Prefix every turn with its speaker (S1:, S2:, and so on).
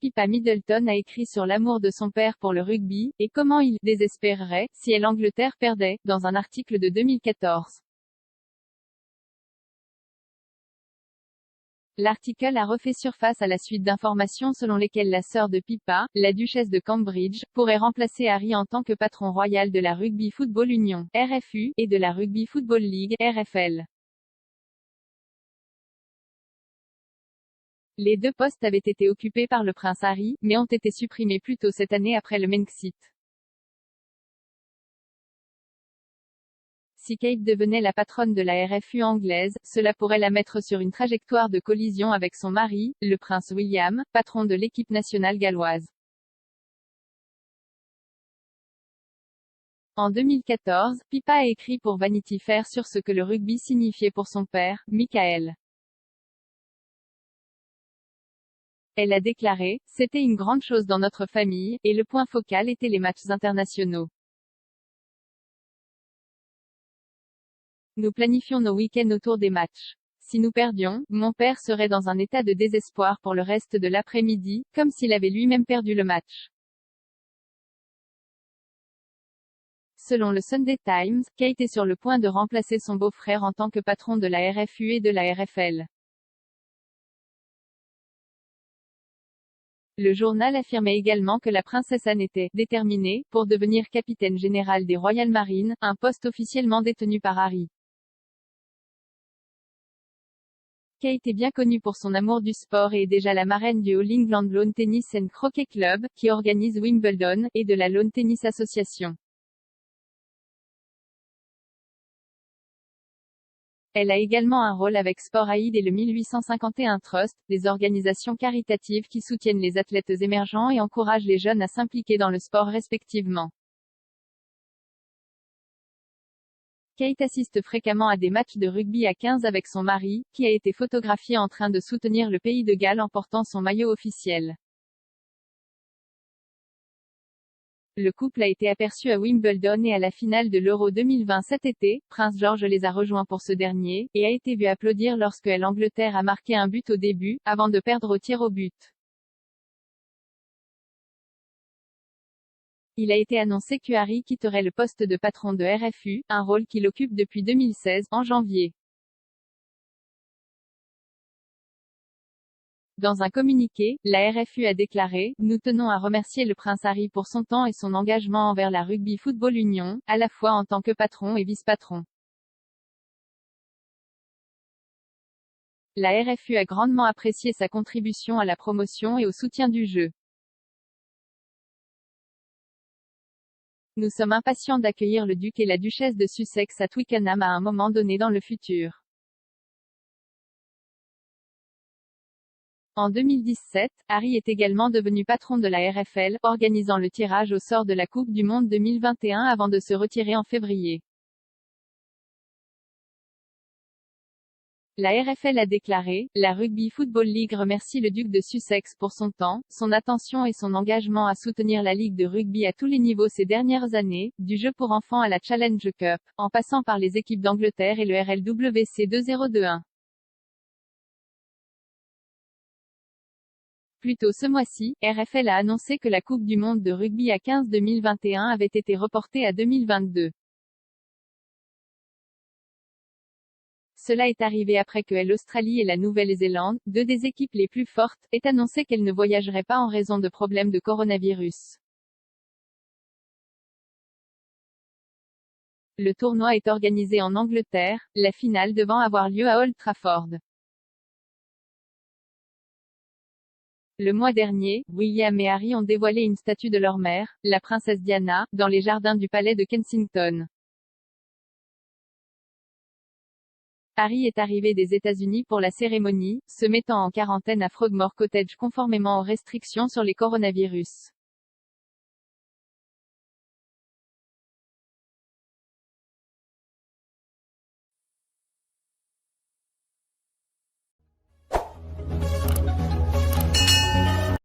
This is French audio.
S1: Pippa Middleton a écrit sur l'amour de son père pour le rugby, et comment il « désespérerait » si l'Angleterre perdait, dans un article de 2014. L'article a refait surface à la suite d'informations selon lesquelles la sœur de Pippa, la duchesse de Cambridge, pourrait remplacer Harry en tant que patron royal de la Rugby Football Union, RFU, et de la Rugby Football League, RFL. Les deux postes avaient été occupés par le prince Harry, mais ont été supprimés plus tôt cette année après le Brexit. Si Kate devenait la patronne de la RFU anglaise, cela pourrait la mettre sur une trajectoire de collision avec son mari, le prince William, patron de l'équipe nationale galloise. En 2014, Pippa a écrit pour Vanity Fair sur ce que le rugby signifiait pour son père, Michael. Elle a déclaré « C'était une grande chose dans notre famille, et le point focal était les matchs internationaux. Nous planifions nos week-ends autour des matchs. Si nous perdions, mon père serait dans un état de désespoir pour le reste de l'après-midi, comme s'il avait lui-même perdu le match. » Selon le Sunday Times, Kate est sur le point de remplacer son beau-frère en tant que patron de la RFU et de la RFL. Le journal affirmait également que la princesse Anne était « déterminée » pour devenir capitaine général des Royal Marines, un poste officiellement détenu par Harry. Kate est bien connue pour son amour du sport et est déjà la marraine du All England Lawn Tennis and Croquet Club, qui organise Wimbledon, et de la Lawn Tennis Association. Elle a également un rôle avec Sport Aid et le 1851 Trust, des organisations caritatives qui soutiennent les athlètes émergents et encouragent les jeunes à s'impliquer dans le sport respectivement. Kate assiste fréquemment à des matchs de rugby à 15 avec son mari, qui a été photographié en train de soutenir le pays de Galles en portant son maillot officiel. Le couple a été aperçu à Wimbledon et à la finale de l'Euro 2020 cet été. Prince George les a rejoints pour ce dernier, et a été vu applaudir lorsque l'Angleterre a marqué un but au début, avant de perdre au tir au but. Il a été annoncé que Harry quitterait le poste de patron de RFU, un rôle qu'il occupe depuis 2016, en janvier. Dans un communiqué, la RFU a déclaré « Nous tenons à remercier le prince Harry pour son temps et son engagement envers la Rugby Football Union, à la fois en tant que patron et vice-patron. La RFU a grandement apprécié sa contribution à la promotion et au soutien du jeu. Nous sommes impatients d'accueillir le duc et la duchesse de Sussex à Twickenham à un moment donné dans le futur. » En 2017, Harry est également devenu patron de la RFL, organisant le tirage au sort de la Coupe du Monde 2021 avant de se retirer en février. La RFL a déclaré « La Rugby Football League remercie le duc de Sussex pour son temps, son attention et son engagement à soutenir la ligue de rugby à tous les niveaux ces dernières années, du jeu pour enfants à la Challenge Cup, en passant par les équipes d'Angleterre et le RLWC 2021. » Plus tôt ce mois-ci, RFL a annoncé que la Coupe du Monde de rugby à 15 2021 avait été reportée à 2022. Cela est arrivé après que l'Australie et la Nouvelle-Zélande, deux des équipes les plus fortes, aient annoncé qu'elles ne voyageraient pas en raison de problèmes de coronavirus. Le tournoi est organisé en Angleterre, la finale devant avoir lieu à Old Trafford. Le mois dernier, William et Harry ont dévoilé une statue de leur mère, la princesse Diana, dans les jardins du palais de Kensington. Harry est arrivé des États-Unis pour la cérémonie, se mettant en quarantaine à Frogmore Cottage conformément aux restrictions sur les coronavirus.